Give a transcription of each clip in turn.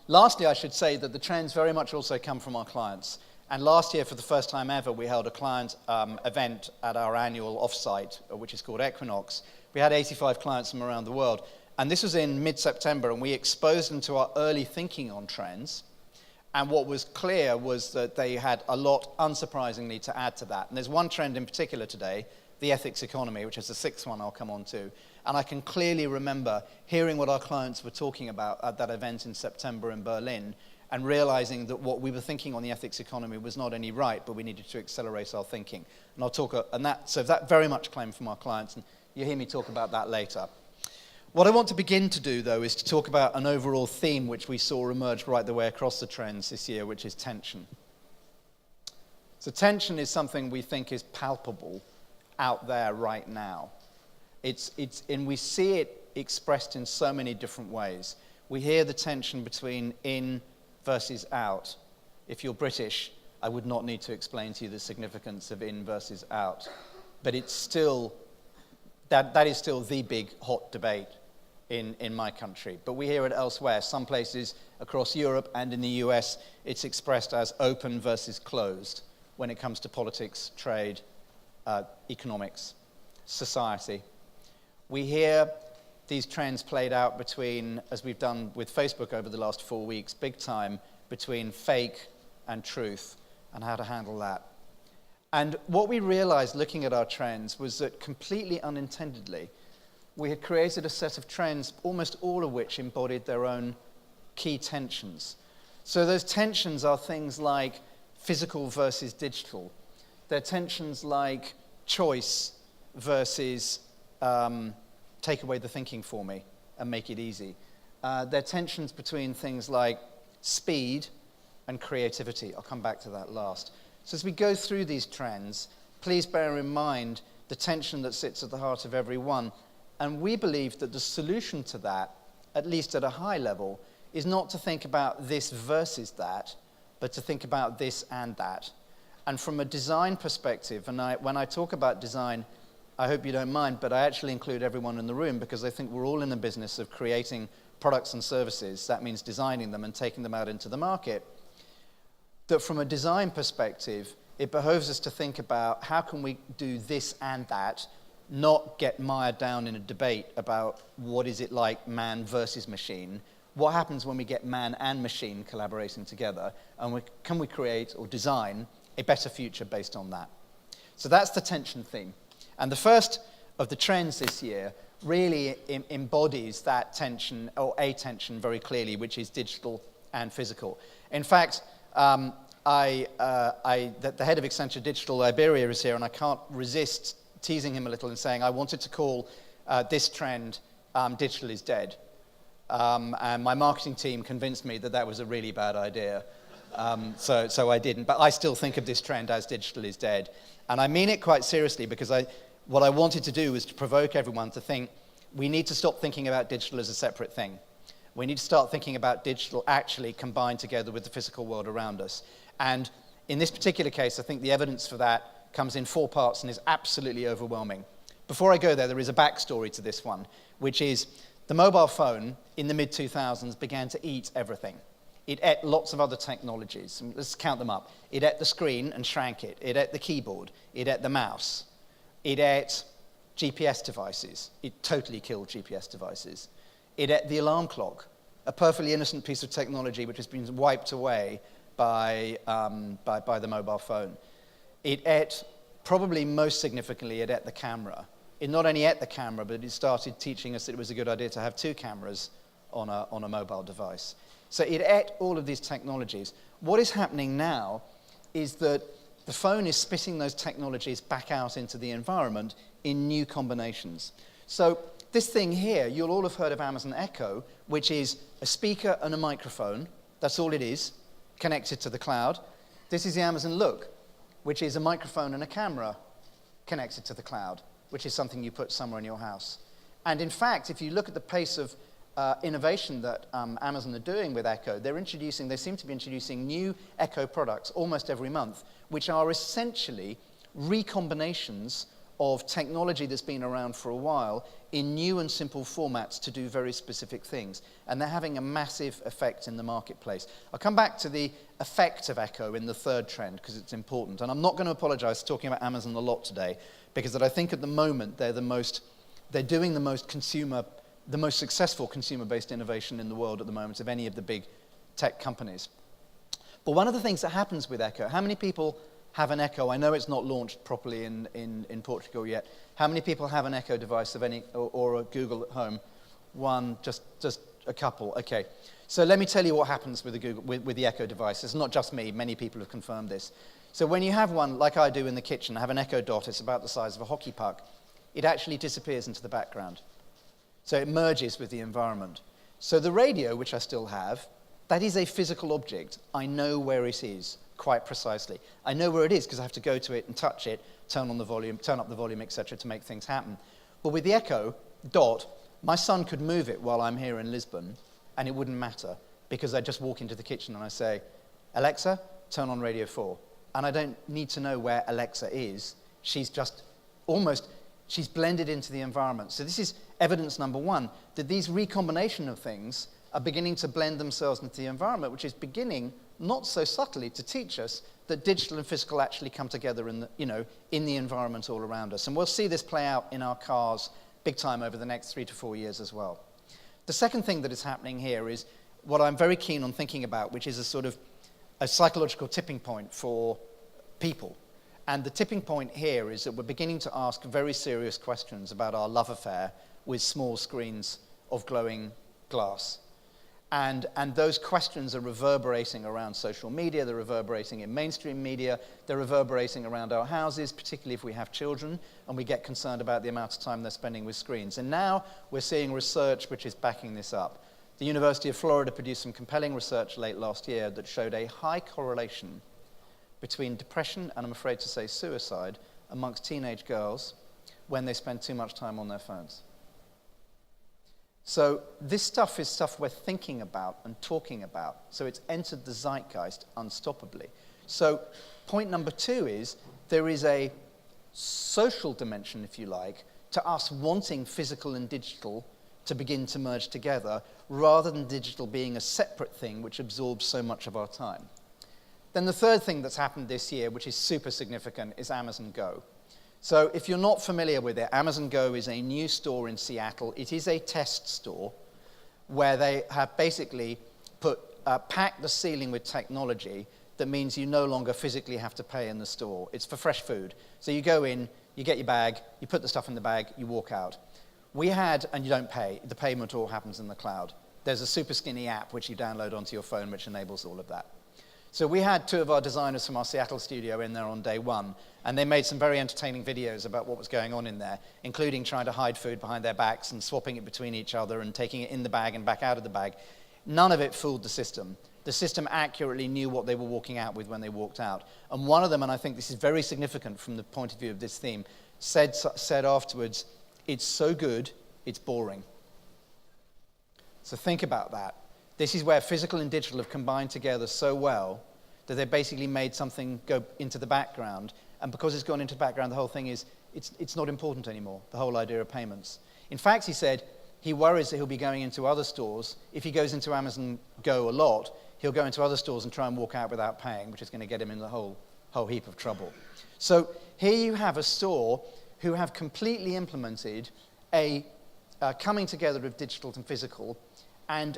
Lastly, I should say that the trends very much also come from our clients. And last year, for the first time ever, we held a client event at our annual offsite, which is called Equinox. We had 85 clients from around the world. And this was in mid-September, and we exposed them to our early thinking on trends. And what was clear was that they had a lot, unsurprisingly, to add to that. And there's one trend in particular today, the ethics economy, which is the sixth one I'll come on to. And I can clearly remember hearing what our clients were talking about at that event in September in Berlin, and realizing that what we were thinking on the ethics economy was not only right, but we needed to accelerate our thinking. And I'll talk, so that very much came from our clients, and you'll hear me talk about that later. What I want to begin to do, though, is to talk about an overall theme which we saw emerge right the way across the trends this year, which is tension. So tension is something we think is palpable out there right now. And we see it expressed in so many different ways. We hear the tension between in versus out. If you're British, I would not need to explain to you the significance of in versus out. But it's still, that is still the big hot debate in my country. But we hear it elsewhere. Some places across Europe and in the US, it's expressed as open versus closed when it comes to politics, trade, economics, society. We hear these trends played out between, as we've done with Facebook over the last 4 weeks, big time, between fake and truth, and how to handle that. And what we realized looking at our trends was that completely unintendedly, we had created a set of trends, almost all of which embodied their own key tensions. So those tensions are things like physical versus digital. They're tensions like choice versus take away the thinking for me and make it easy. There are tensions between things like speed and creativity. I'll come back to that last. So as we go through these trends, please bear in mind the tension that sits at the heart of every one. And we believe that the solution to that, at least at a high level, is not to think about this versus that, but to think about this and that. And from a design perspective, and when I talk about design, I hope you don't mind, but I actually include everyone in the room because I think we're all in the business of creating products and services. That means designing them and taking them out into the market. That from a design perspective, it behoves us to think about how can we do this and that, not get mired down in a debate about what is it like man versus machine. What happens when we get man and machine collaborating together, and can we create or design a better future based on that? So that's the tension theme. And the first of the trends this year really embodies that tension, or a tension very clearly, which is digital and physical. In fact, the head of Accenture Digital Iberia is here, and I can't resist teasing him a little and saying I wanted to call this trend digital is dead. And my marketing team convinced me that that was a really bad idea. So I didn't. But I still think of this trend as digital is dead. And I mean it quite seriously because what I wanted to do was to provoke everyone to think we need to stop thinking about digital as a separate thing. We need to start thinking about digital actually combined together with the physical world around us. And in this particular case, I think the evidence for that comes in 4 parts and is absolutely overwhelming. Before I go there is a backstory to this one, which is the mobile phone in the mid-2000s began to eat everything. It ate lots of other technologies. Let's count them up. It ate the screen and shrank it. It ate the keyboard. It ate the mouse. It ate GPS devices. It totally killed GPS devices. It ate the alarm clock, a perfectly innocent piece of technology which has been wiped away by the mobile phone. It ate, probably most significantly, it ate the camera. It not only ate the camera, but it started teaching us that it was a good idea to have 2 cameras on a mobile device. So it ate all of these technologies. What is happening now is that the phone is spitting those technologies back out into the environment in new combinations. So this thing here, you'll all have heard of Amazon Echo, which is a speaker and a microphone. That's all it is, connected to the cloud. This is the Amazon Look, which is a microphone and a camera connected to the cloud, which is something you put somewhere in your house. And in fact, if you look at the pace of innovation that Amazon are doing with Echo, they seem to be introducing new Echo products almost every month, which are essentially recombinations of technology that's been around for a while in new and simple formats to do very specific things. And they're having a massive effect in the marketplace. I'll come back to the effect of Echo in the third trend because it's important. And I'm not going to apologize for talking about Amazon a lot today because I think at the moment they're doing the most successful consumer-based innovation in the world at the moment of any of the big tech companies. But one of the things that happens with Echo, how many people have an Echo? I know it's not launched properly in Portugal yet. How many people have an Echo device of any, or a Google at home? One, just a couple. Okay. So let me tell you what happens with the Echo device. It's not just me. Many people have confirmed this. So when you have one, like I do in the kitchen, I have an Echo Dot. It's about the size of a hockey puck. It actually disappears into the background. So it merges with the environment. So the radio, which I still have, that is a physical object. I know where it is quite precisely. I know where it is because I have to go to it and touch it, turn up the volume, etc., to make things happen. But with the Echo Dot, my son could move it while I'm here in Lisbon, and it wouldn't matter because I just walk into the kitchen and I say, Alexa, turn on Radio 4. And I don't need to know where Alexa is. She's blended into the environment. So this is evidence number one, that these recombination of things are beginning to blend themselves into the environment, which is beginning, not so subtly, to teach us that digital and physical actually come together in the environment all around us. And we'll see this play out in our cars big time over the next 3 to 4 years as well. The second thing that is happening here is what I'm very keen on thinking about, which is a sort of a psychological tipping point for people. And the tipping point here is that we're beginning to ask very serious questions about our love affair with small screens of glowing glass. And those questions are reverberating around social media, they're reverberating in mainstream media, they're reverberating around our houses, particularly if we have children, and we get concerned about the amount of time they're spending with screens. And now we're seeing research which is backing this up. The University of Florida produced some compelling research late last year that showed a high correlation between depression and, I'm afraid to say, suicide amongst teenage girls when they spend too much time on their phones. So this stuff is stuff we're thinking about and talking about. So it's entered the zeitgeist unstoppably. So point number 2 is there is a social dimension, if you like, to us wanting physical and digital to begin to merge together rather than digital being a separate thing which absorbs so much of our time. Then the third thing that's happened this year, which is super significant, is Amazon Go. So if you're not familiar with it, Amazon Go is a new store in Seattle. It is a test store where they have basically packed the ceiling with technology that means you no longer physically have to pay in the store. It's for fresh food. So you go in, you get your bag, you put the stuff in the bag, you walk out. And you don't pay. The payment all happens in the cloud. There's a super skinny app which you download onto your phone which enables all of that. So we had 2 of our designers from our Seattle studio in there on day 1, and they made some very entertaining videos about what was going on in there, including trying to hide food behind their backs and swapping it between each other and taking it in the bag and back out of the bag. None of it fooled the system. The system accurately knew what they were walking out with when they walked out. And one of them, and I think this is very significant from the point of view of this theme, said afterwards, "It's so good, it's boring." So think about that. This is where physical and digital have combined together so well that they basically made something go into the background. And because it's gone into the background, the whole thing is, it's not important anymore, the whole idea of payments. In fact, he said he worries that he'll be going into other stores. If he goes into Amazon Go a lot, he'll go into other stores and try and walk out without paying, which is going to get him in the whole heap of trouble. So here you have a store who have completely implemented a coming together of digital and physical. And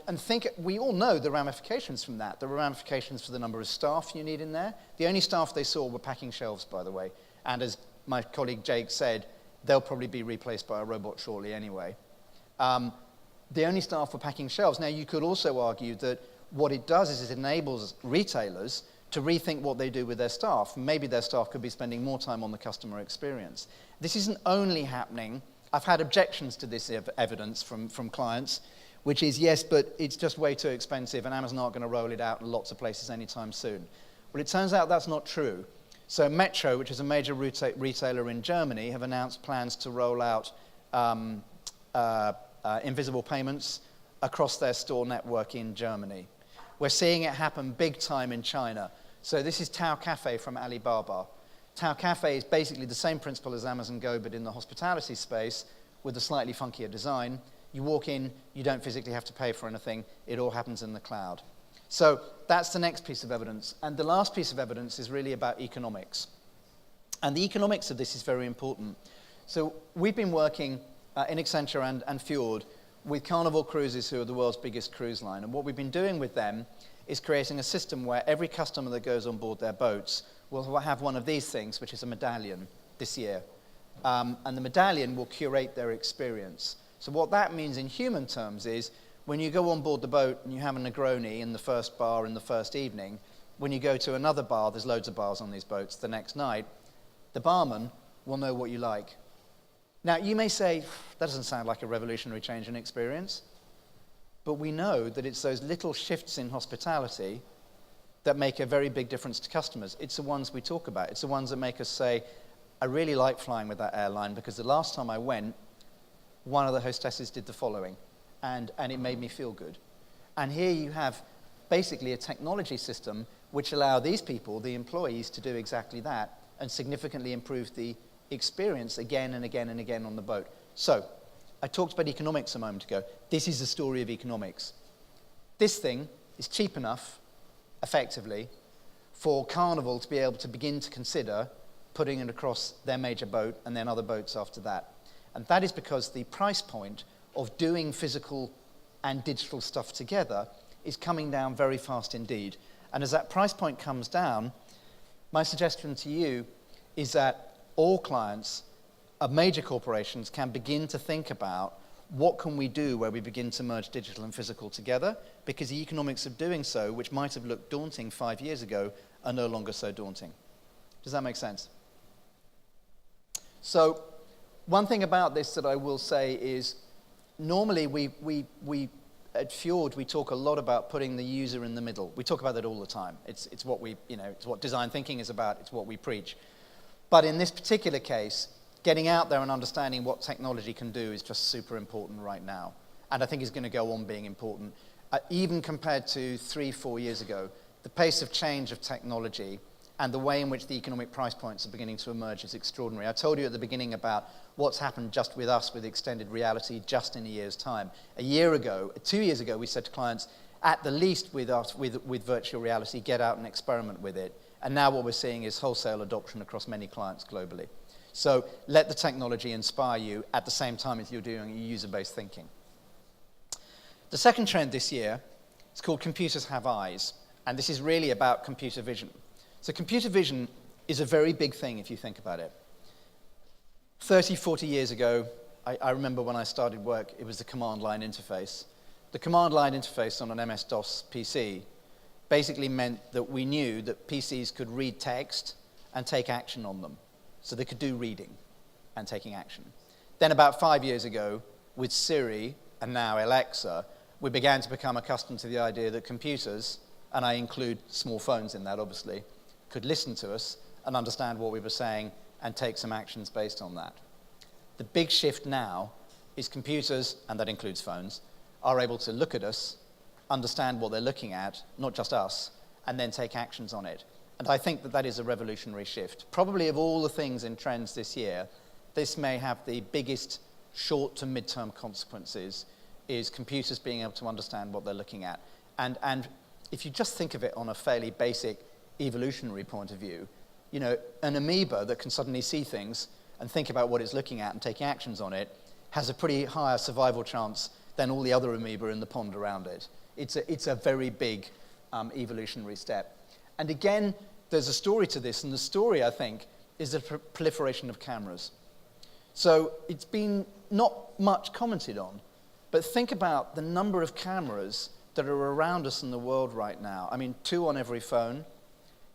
we all know the ramifications from that. There are ramifications for the number of staff you need in there. The only staff they saw were packing shelves, by the way. And as my colleague Jake said, they'll probably be replaced by a robot shortly anyway. The only staff were packing shelves. Now, you could also argue that what it does is it enables retailers to rethink what they do with their staff. Maybe their staff could be spending more time on the customer experience. This isn't only happening. I've had objections to this evidence from clients, which is, yes, but it's just way too expensive and Amazon aren't going to roll it out in lots of places anytime soon. Well, it turns out that's not true. So Metro, which is a major retailer in Germany, have announced plans to roll out invisible payments across their store network in Germany. We're seeing it happen big time in China. So this is Tao Cafe from Alibaba. Tao Cafe is basically the same principle as Amazon Go, but in the hospitality space with a slightly funkier design. You walk in, you don't physically have to pay for anything. It all happens in the cloud. So that's the next piece of evidence. And the last piece of evidence is really about economics. And the economics of this is very important. So we've been working in Accenture and Fjord with Carnival Cruises, who are the world's biggest cruise line. And what we've been doing with them is creating a system where every customer that goes on board their boats will have one of these things, which is a medallion this year. And the medallion will curate their experience. So what that means in human terms is when you go on board the boat and you have a Negroni in the first bar in the first evening, when you go to another bar, there's loads of bars on these boats the next night, the barman will know what you like. Now, you may say, that doesn't sound like a revolutionary change in experience, but we know that it's those little shifts in hospitality that make a very big difference to customers. It's the ones we talk about. It's the ones that make us say, I really like flying with that airline because the last time I went, one of the hostesses did the following, and it made me feel good. And here you have basically a technology system which allow these people, the employees, to do exactly that and significantly improve the experience again and again and again on the boat. So, I talked about economics a moment ago. This is the story of economics. This thing is cheap enough, effectively, for Carnival to be able to begin to consider putting it across their major boat and then other boats after that. And that is because the price point of doing physical and digital stuff together is coming down very fast indeed. And as that price point comes down, my suggestion to you is that all clients of major corporations can begin to think about what can we do where we begin to merge digital and physical together, because the economics of doing so, which might have looked daunting 5 years ago, are no longer so daunting. Does that make sense? So one thing about this that I will say is normally we at Fjord, we talk a lot about putting the user in the middle. We talk about that all the time. It's what we, it's what design thinking is about. It's what we preach. But in this particular case, getting out there and understanding what technology can do is just super important right now. And I think it's going to go on being important. Even compared to 3-4 years ago, the pace of change of technology and the way in which the economic price points are beginning to emerge is extraordinary. I told you at the beginning about what's happened just with us with extended reality just in a year's time. 2 years ago, we said to clients, at the least with us, with virtual reality, get out and experiment with it. And now what we're seeing is wholesale adoption across many clients globally. So let the technology inspire you at the same time as you're doing user-based thinking. The second trend this year is called Computers Have Eyes. And this is really about computer vision. So computer vision is a very big thing if you think about it. 30, 40 years ago, I remember when I started work, it was the command line interface. The command line interface on an MS-DOS PC basically meant that we knew that PCs could read text and take action on them. So they could do reading and taking action. Then about 5 years ago, with Siri and now Alexa, we began to become accustomed to the idea that computers, and I include small phones in that obviously, could listen to us and understand what we were saying and take some actions based on that. The big shift now is computers, and that includes phones, are able to look at us, understand what they're looking at, not just us, and then take actions on it. And I think that that is a revolutionary shift. Probably of all the things in trends this year, this may have the biggest short to mid-term consequences, is computers being able to understand what they're looking at. And if you just think of it on a fairly basic evolutionary point of view, an amoeba that can suddenly see things and think about what it's looking at and taking actions on it has a pretty higher survival chance than all the other amoeba in the pond around it. It's a very big evolutionary step. And again, there's a story to this, and the story, I think, is the proliferation of cameras. So it's been not much commented on, but think about the number of cameras that are around us in the world right now. I mean, 2 on every phone,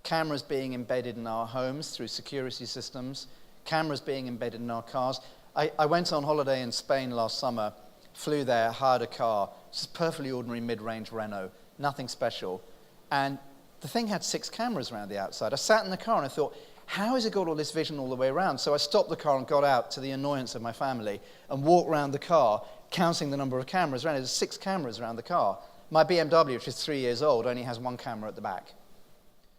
cameras being embedded in our homes through security systems, cameras being embedded in our cars. I went on holiday in Spain last summer, flew there, hired a car, just a perfectly ordinary mid-range Renault, nothing special. And the thing had 6 cameras around the outside. I sat in the car and I thought, how has it got all this vision all the way around? So I stopped the car and got out, to the annoyance of my family, and walked around the car, counting the number of cameras around. There's 6 cameras around the car. My BMW, which is 3 years old, only has 1 camera at the back.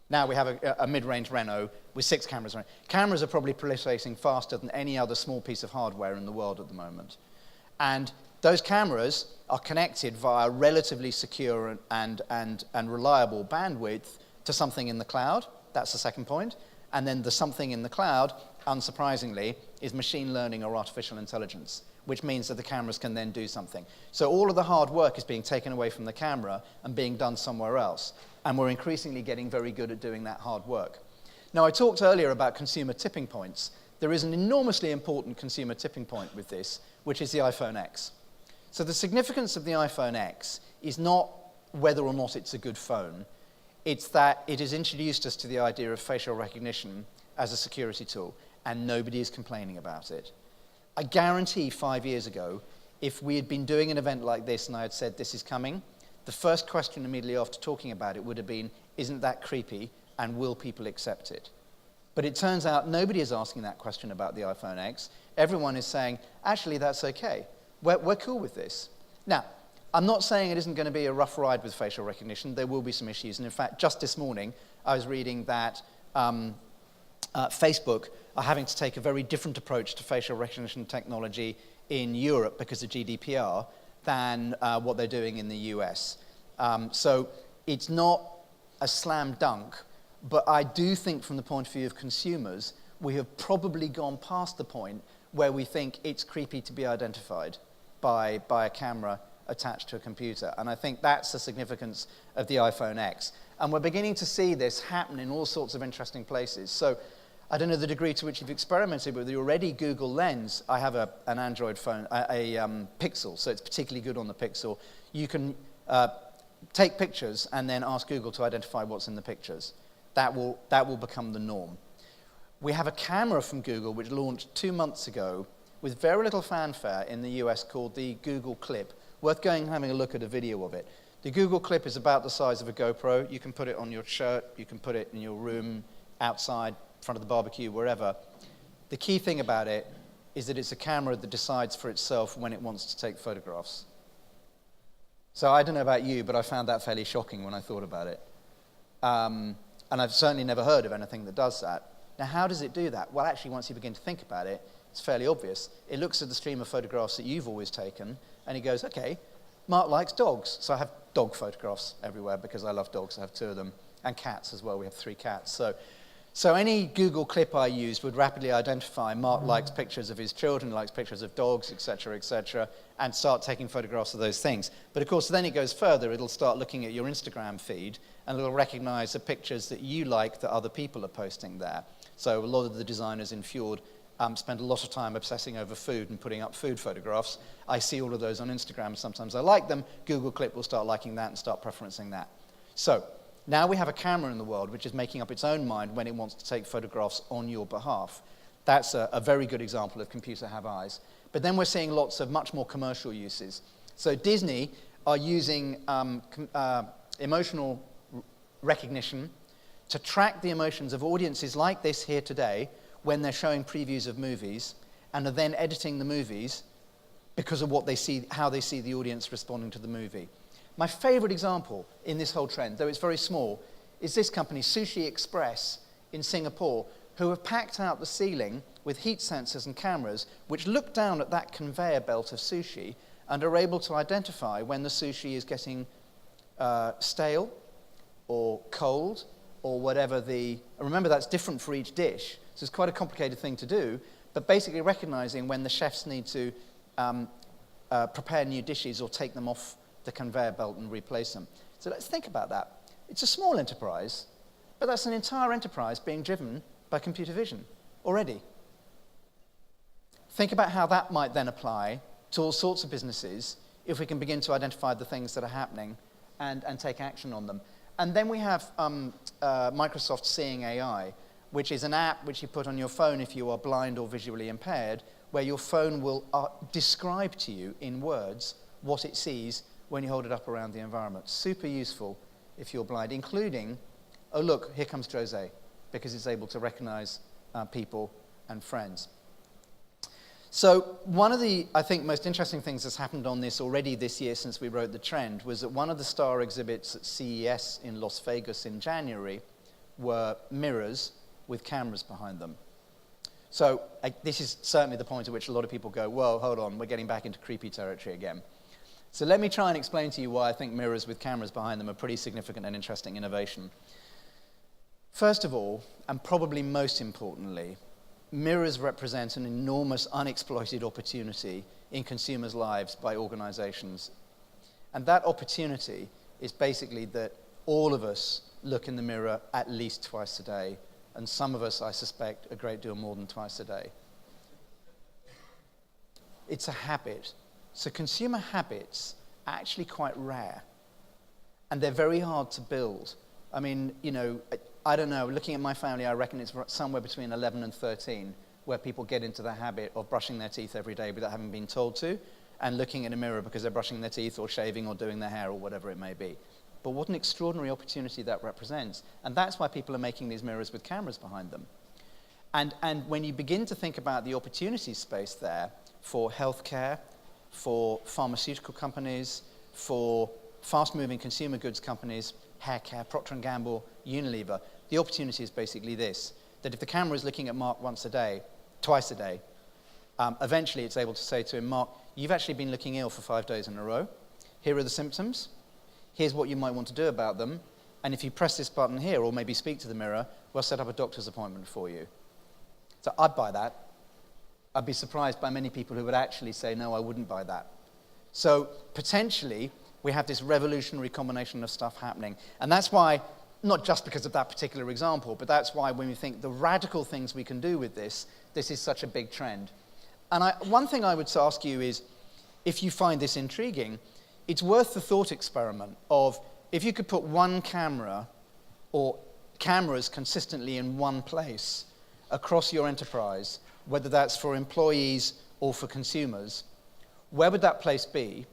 Now we have a mid-range Renault with 6 cameras. Cameras are probably proliferating faster than any other small piece of hardware in the world at the moment. And those cameras are connected via relatively secure and reliable bandwidth to something in the cloud. That's the second point. And then the something in the cloud, unsurprisingly, is machine learning or artificial intelligence, which means that the cameras can then do something. So all of the hard work is being taken away from the camera and being done somewhere else. And we're increasingly getting very good at doing that hard work. Now, I talked earlier about consumer tipping points. There is an enormously important consumer tipping point with this, which is the iPhone X. So the significance of the iPhone X is not whether or not it's a good phone. It's that it has introduced us to the idea of facial recognition as a security tool, and nobody is complaining about it. I guarantee 5 years ago, if we had been doing an event like this and I had said this is coming, the first question immediately after talking about it would have been, isn't that creepy, and will people accept it? But it turns out nobody is asking that question about the iPhone X. Everyone is saying, actually, that's okay. We're cool with this. Now, I'm not saying it isn't going to be a rough ride with facial recognition. There will be some issues. And in fact, just this morning, I was reading that Facebook are having to take a very different approach to facial recognition technology in Europe because of GDPR than what they're doing in the US. So it's not a slam dunk, but I do think from the point of view of consumers, we have probably gone past the point where we think it's creepy to be identified by a camera attached to a computer. And I think that's the significance of the iPhone X. And we're beginning to see this happen in all sorts of interesting places. So I don't know the degree to which you've experimented with the already Google Lens. I have an Android phone, a Pixel, so it's particularly good on the Pixel. You can take pictures and then ask Google to identify what's in the pictures. That will become the norm. We have a camera from Google which launched 2 months ago with very little fanfare in the US called the Google Clip. Worth going and having a look at a video of it. The Google Clip is about the size of a GoPro. You can put it on your shirt, you can put it in your room, outside, in front of the barbecue, wherever. The key thing about it is that it's a camera that decides for itself when it wants to take photographs. So I don't know about you, but I found that fairly shocking when I thought about it. And I've certainly never heard of anything that does that. Now, how does it do that? Well, actually, once you begin to think about it, it's fairly obvious. It looks at the stream of photographs that you've always taken, and it goes, okay, Mark likes dogs. So I have dog photographs everywhere because I love dogs. I have 2 of them, and cats as well. We have 3 cats. So any Google Clip I used would rapidly identify Mark likes pictures of his children, likes pictures of dogs, etc., and start taking photographs of those things. But of course, then it goes further. It'll start looking at your Instagram feed, and it'll recognize the pictures that you like that other people are posting there. So a lot of the designers in Fjord spend a lot of time obsessing over food and putting up food photographs. I see all of those on Instagram. Sometimes I like them. Google Clip will start liking that and start preferencing that. So now we have a camera in the world which is making up its own mind when it wants to take photographs on your behalf. That's a very good example of computer have eyes. But then we're seeing lots of much more commercial uses. So Disney are using emotional recognition to track the emotions of audiences like this here today when they're showing previews of movies and are then editing the movies because of what they see, how they see the audience responding to the movie. My favorite example in this whole trend, though it's very small, is this company, Sushi Express in Singapore, who have packed out the ceiling with heat sensors and cameras which look down at that conveyor belt of sushi and are able to identify when the sushi is getting stale or cold or whatever remember that's different for each dish, so it's quite a complicated thing to do, but basically recognizing when the chefs need to prepare new dishes or take them off the conveyor belt and replace them. So let's think about that. It's a small enterprise, but that's an entire enterprise being driven by computer vision already. Think about how that might then apply to all sorts of businesses if we can begin to identify the things that are happening and take action on them. And then we have Microsoft Seeing AI, which is an app which you put on your phone if you are blind or visually impaired, where your phone will describe to you in words what it sees when you hold it up around the environment. Super useful if you're blind, including, oh look, here comes Jose, because it's able to recognize people and friends. So one of the, I think, most interesting things that's happened on this already this year since we wrote the trend was that one of the star exhibits at CES in Las Vegas in January were mirrors with cameras behind them. So this is certainly the point at which a lot of people go, whoa, hold on, we're getting back into creepy territory again. So let me try and explain to you why I think mirrors with cameras behind them are pretty significant and interesting innovation. First of all, and probably most importantly, mirrors represent an enormous unexploited opportunity in consumers' lives by organizations. And that opportunity is basically that all of us look in the mirror at least twice a day, and some of us, I suspect, a great deal more than twice a day. It's a habit. So consumer habits are actually quite rare, and they're very hard to build. I mean, you know, I don't know, looking at my family, I reckon it's somewhere between 11 and 13 where people get into the habit of brushing their teeth every day without having been told to, and looking in a mirror because they're brushing their teeth or shaving or doing their hair or whatever it may be. But what an extraordinary opportunity that represents. And that's why people are making these mirrors with cameras behind them. And when you begin to think about the opportunity space there for healthcare, for pharmaceutical companies, for fast-moving consumer goods companies, hair care, Procter & Gamble, Unilever, the opportunity is basically this, that if the camera is looking at Mark twice a day, eventually it's able to say to him, Mark, you've actually been looking ill for 5 days in a row. Here are the symptoms. Here's what you might want to do about them. And if you press this button here, or maybe speak to the mirror, we'll set up a doctor's appointment for you. So I'd buy that. I'd be surprised by many people who would actually say, no, I wouldn't buy that. So potentially, we have this revolutionary combination of stuff happening. And that's why, not just because of that particular example, but that's why when we think the radical things we can do with this, this is such a big trend. And one thing I would ask you is, if you find this intriguing, it's worth the thought experiment of if you could put one camera or cameras consistently in one place across your enterprise, whether that's for employees or for consumers, where would that place be?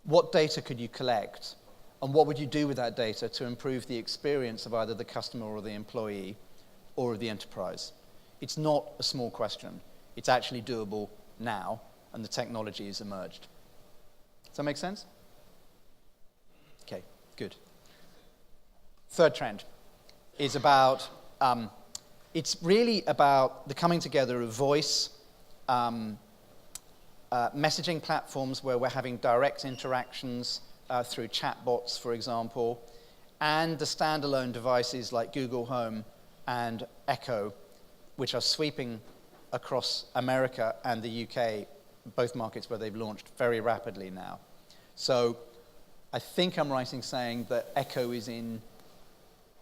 What data could you collect? And what would you do with that data to improve the experience of either the customer or the employee or of the enterprise? It's not a small question. It's actually doable now, and the technology has emerged. Does that make sense? Okay, good. Third trend is about, it's really about the coming together of voice, messaging platforms where we're having direct interactions through chatbots, for example, and the standalone devices like Google Home and Echo, which are sweeping across America and the UK, both markets where they've launched very rapidly now. So I think I'm right in saying that Echo is in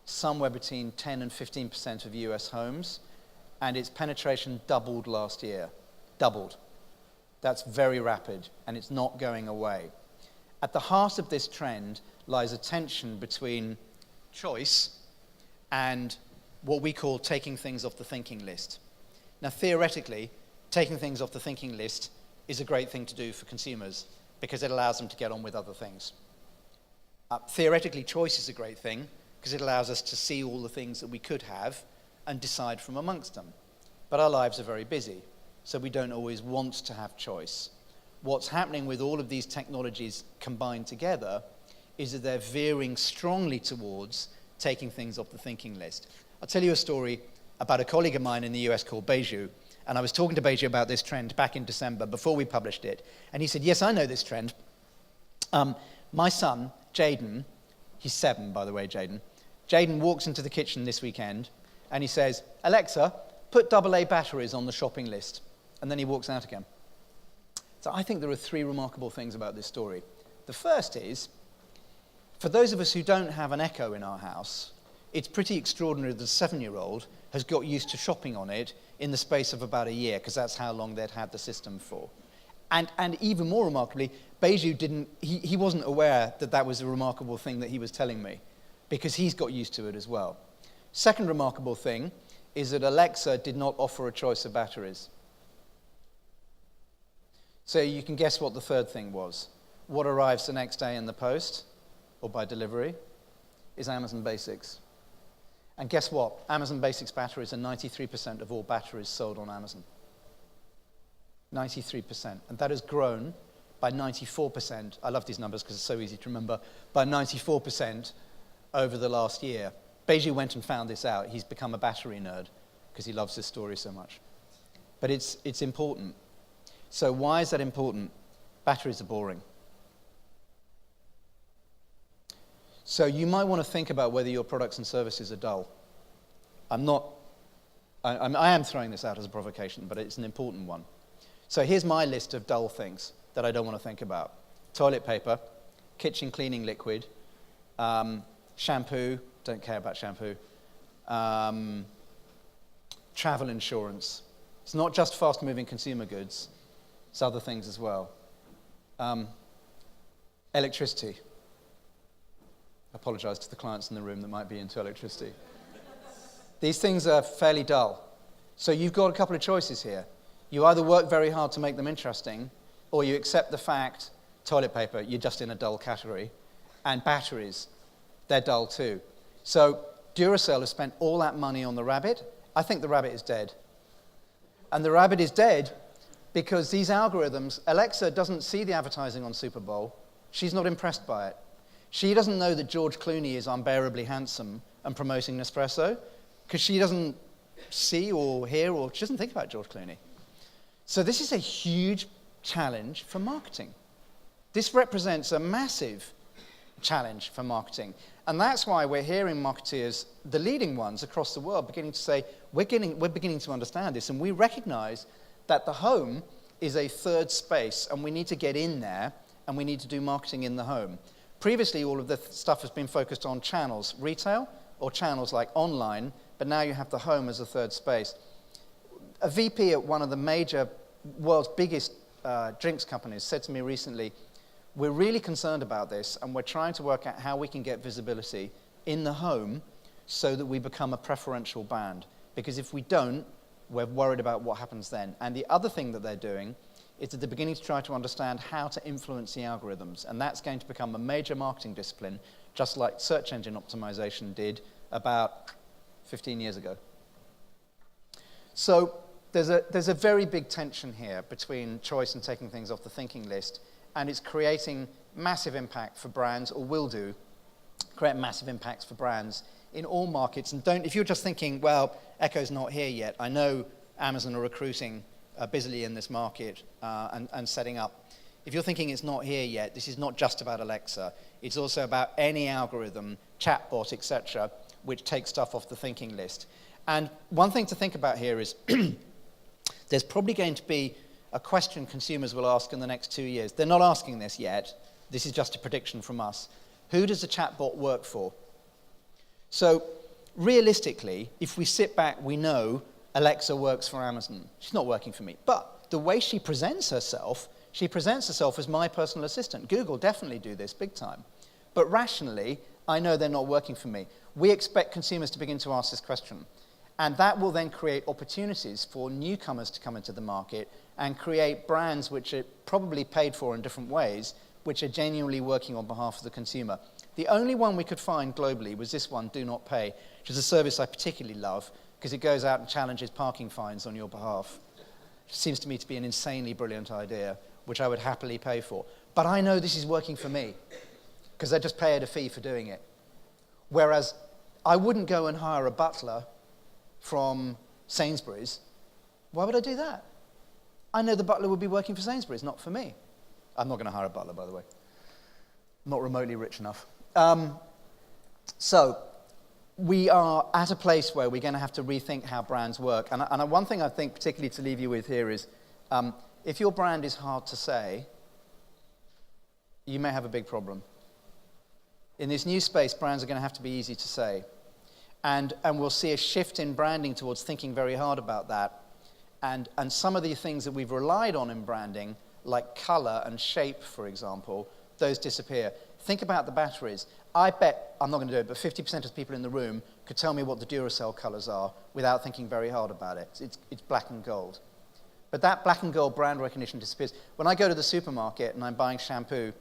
somewhere between 10 and 15% of US homes, and its penetration doubled last year. Doubled. That's very rapid, and it's not going away. At the heart of this trend lies a tension between choice and what we call taking things off the thinking list. Now, theoretically, taking things off the thinking list is a great thing to do for consumers because it allows them to get on with other things. Theoretically, choice is a great thing because it allows us to see all the things that we could have and decide from amongst them. But our lives are very busy, so we don't always want to have choice. What's happening with all of these technologies combined together is that they're veering strongly towards taking things off the thinking list. I'll tell you a story about a colleague of mine in the US called Beju, and I was talking to Beju about this trend back in December before we published it, and he said, yes, I know this trend. My son, Jaden, he's 7, by the way, Jaden walks into the kitchen this weekend, and he says, Alexa, put AA batteries on the shopping list, and then he walks out again. So I think there are 3 remarkable things about this story. The first is, for those of us who don't have an Echo in our house, it's pretty extraordinary that a 7-year-old has got used to shopping on it in the space of about a year, because that's how long they'd had the system for. And even more remarkably, Beju he wasn't aware that that was a remarkable thing that he was telling me, because he's got used to it as well. Second remarkable thing is that Alexa did not offer a choice of batteries. So you can guess what the third thing was. What arrives the next day in the post, or by delivery, is Amazon Basics. And guess what? Amazon Basics batteries are 93% of all batteries sold on Amazon. 93%. And that has grown by 94%. I love these numbers because it's so easy to remember. By 94% over the last year. Beiju went and found this out. He's become a battery nerd because he loves this story so much. But it's important. So why is that important? Batteries are boring. So you might want to think about whether your products and services are dull. I am throwing this out as a provocation, but it's an important one. So here's my list of dull things that I don't want to think about. Toilet paper, kitchen cleaning liquid, shampoo, don't care about shampoo, travel insurance. It's not just fast-moving consumer goods, it's other things as well. Electricity. I apologize to the clients in the room that might be into electricity. These things are fairly dull. So you've got a couple of choices here. You either work very hard to make them interesting, or you accept the fact, toilet paper, you're just in a dull category, and batteries, they're dull too. So Duracell has spent all that money on the rabbit. I think the rabbit is dead. And the rabbit is dead because these algorithms, Alexa doesn't see the advertising on Super Bowl. She's not impressed by it. She doesn't know that George Clooney is unbearably handsome and promoting Nespresso because she doesn't see or hear or she doesn't think about George Clooney. So this is a huge challenge for marketing. This represents a massive challenge for marketing. And that's why we're hearing marketeers, the leading ones across the world, beginning to say, we're beginning to understand this, and we recognize that the home is a third space, and we need to get in there, and we need to do marketing in the home. Previously, all of the stuff has been focused on channels, retail, or channels like online, but now you have the home as a third space. A VP at one of the major, world's biggest drinks companies said to me recently, we're really concerned about this, and we're trying to work out how we can get visibility in the home so that we become a preferential brand. Because if we don't, we're worried about what happens then. And the other thing that they're doing is that they're beginning to try to understand how to influence the algorithms. And that's going to become a major marketing discipline, just like search engine optimization did about 15 years ago. So there's a very big tension here between choice and taking things off the thinking list, and it's creating massive impact for brands, or will do, create massive impacts for brands in all markets. And if you're just thinking, well, Echo's not here yet, I know Amazon are recruiting busily in this market and setting up. If you're thinking it's not here yet, this is not just about Alexa. It's also about any algorithm, chatbot, etc., which takes stuff off the thinking list. And one thing to think about here is there's probably going to be a question consumers will ask in the next 2 years. They're not asking this yet. This is just a prediction from us. Who does a chatbot work for? So realistically, if we sit back, we know Alexa works for Amazon. She's not working for me. But the way she presents herself as my personal assistant. Google definitely do this big time. But rationally, I know they're not working for me. We expect consumers to begin to ask this question. And that will then create opportunities for newcomers to come into the market and create brands which are probably paid for in different ways, which are genuinely working on behalf of the consumer. The only one we could find globally was this one, Do Not Pay, which is a service I particularly love because it goes out and challenges parking fines on your behalf. It seems to me to be an insanely brilliant idea, which I would happily pay for. But I know this is working for me because they just pay a fee for doing it. Whereas I wouldn't go and hire a butler from Sainsbury's. Why would I do that? I know the butler would be working for Sainsbury's, not for me. I'm not going to hire a butler, by the way. Not remotely rich enough. So we are at a place where we're going to have to rethink how brands work. And one thing I think particularly to leave you with here is if your brand is hard to say, you may have a big problem. In this new space, brands are going to have to be easy to say. And we'll see a shift in branding towards thinking very hard about that. And some of the things that we've relied on in branding, like color and shape, for example, those disappear. Think about the batteries. I bet, I'm not going to do it, but 50% of the people in the room could tell me what the Duracell colors are without thinking very hard about it. It's black and gold. But that black and gold brand recognition disappears. When I go to the supermarket and I'm buying shampoo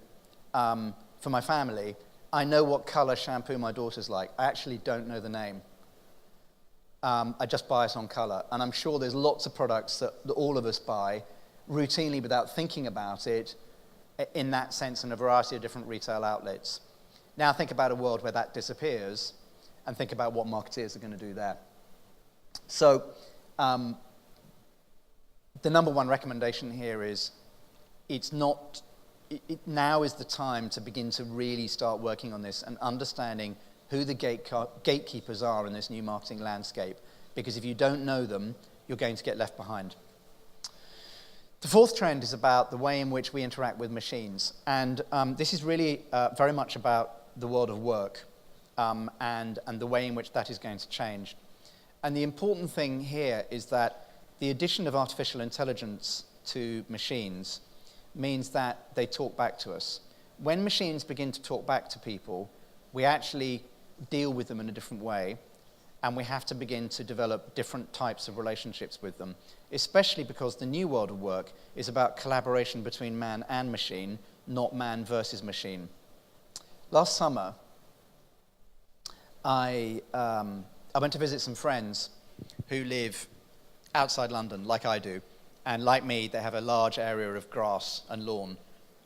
for my family, I know what color shampoo my daughter's like. I actually don't know the name. I just buy it on color. And I'm sure there's lots of products that all of us buy routinely without thinking about it in that sense in a variety of different retail outlets. Now think about a world where that disappears and think about what marketeers are going to do there. So the number one recommendation here is now is the time to begin to really start working on this and understanding who the gatekeepers are in this new marketing landscape, because if you don't know them, you're going to get left behind. The fourth trend is about the way in which we interact with machines, and this is really very much about the world of work and the way in which that is going to change. And the important thing here is that the addition of artificial intelligence to machines means that they talk back to us. When machines begin to talk back to people, we actually deal with them in a different way, and we have to begin to develop different types of relationships with them, especially because the new world of work is about collaboration between man and machine, not man versus machine. Last summer, I went to visit some friends who live outside London, like I do, and like me, they have a large area of grass and lawn,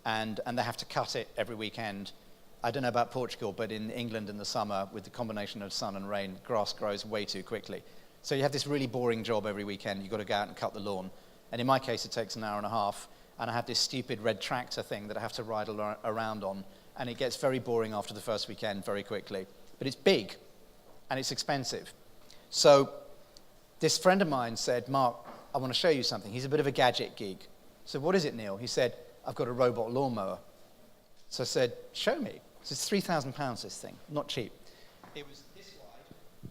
and they have to cut it every weekend. I don't know about Portugal, but in England in the summer, with the combination of sun and rain, grass grows way too quickly. So you have this really boring job every weekend. You've got to go out and cut the lawn. And in my case, it takes an hour and a half, and I have this stupid red tractor thing that I have to ride around on, and it gets very boring after the first weekend very quickly. But it's big, and it's expensive. So this friend of mine said, "Mark, I want to show you something." He's a bit of a gadget geek. So what is it, Neil? He said, "I've got a robot lawnmower." So I said, "Show me." So it's £3,000, this thing, not cheap. It was this wide,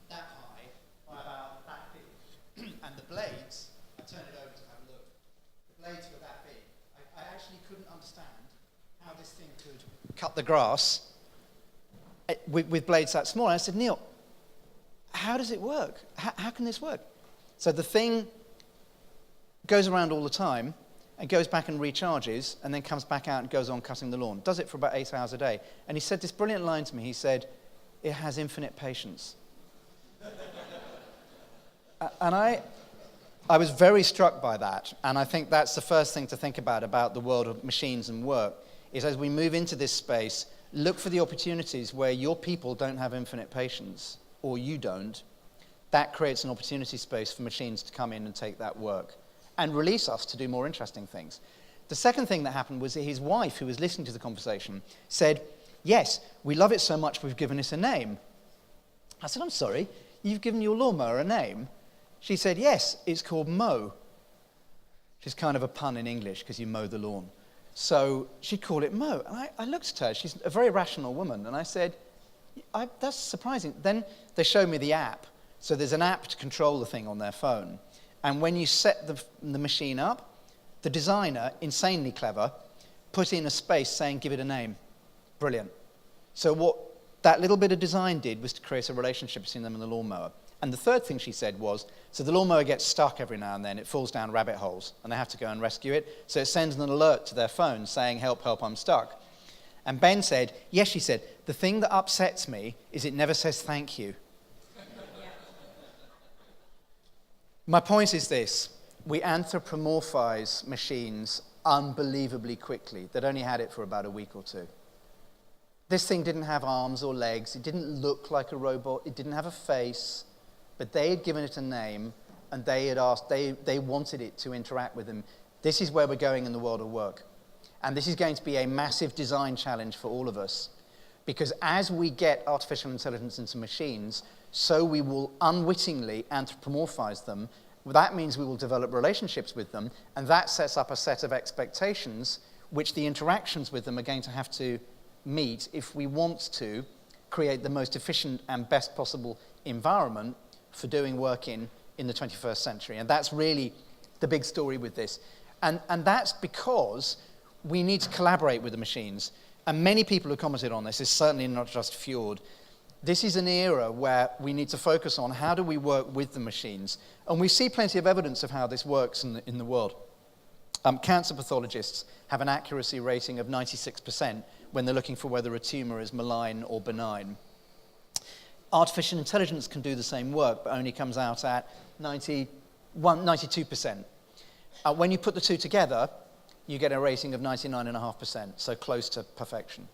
that high, by about that big. And the blades, I turned it over to have a look. The blades were that big. I actually couldn't understand how this thing could cut the grass with blades that small. And I said, "Neil, how does it work? How can this work?" So the thing goes around all the time and goes back and recharges and then comes back out and goes on cutting the lawn. Does it for about 8 hours a day. And he said this brilliant line to me. He said, "It has infinite patience." And I was very struck by that. And I think that's the first thing to think about the world of machines and work, is as we move into this space, look for the opportunities where your people don't have infinite patience, or you don't. That creates an opportunity space for machines to come in and take that work and release us to do more interesting things. The second thing that happened was that his wife, who was listening to the conversation, said, "Yes, we love it so much we've given it a name." I said, "I'm sorry, you've given your lawnmower a name?" She said, "Yes, it's called Mow," which is kind of a pun in English because you mow the lawn. So she called it Mow. And I looked at her, she's a very rational woman, and I said, "That's surprising." Then they showed me the app. So there's an app to control the thing on their phone. And when you set the machine up, the designer, insanely clever, put in a space saying, "Give it a name." Brilliant. So what that little bit of design did was to create a relationship between them and the lawnmower. And the third thing she said was, so the lawnmower gets stuck every now and then, it falls down rabbit holes, and they have to go and rescue it. So it sends an alert to their phone saying, "Help, help, I'm stuck." And Ben said, "Yes," she said, "the thing that upsets me is it never says thank you." My point is this: we anthropomorphize machines unbelievably quickly. They'd only had it for about a week or two. This thing didn't have arms or legs. It didn't look like a robot. It didn't have a face. But they had given it a name, and they had asked, they wanted it to interact with them. This is where we're going in the world of work. And this is going to be a massive design challenge for all of us. Because as we get artificial intelligence into machines, so we will unwittingly anthropomorphize them. That means we will develop relationships with them, and that sets up a set of expectations which the interactions with them are going to have to meet if we want to create the most efficient and best possible environment for doing work in the 21st century. And that's really the big story with this. And that's because we need to collaborate with the machines. And many people who commented on this, is certainly not just Fjord. This is an era where we need to focus on how do we work with the machines. And we see plenty of evidence of how this works in the world. Cancer pathologists have an accuracy rating of 96% when they're looking for whether a tumor is malign or benign. Artificial intelligence can do the same work, but only comes out at 92%. When you put the two together, you get a rating of 99.5%, so close to perfection.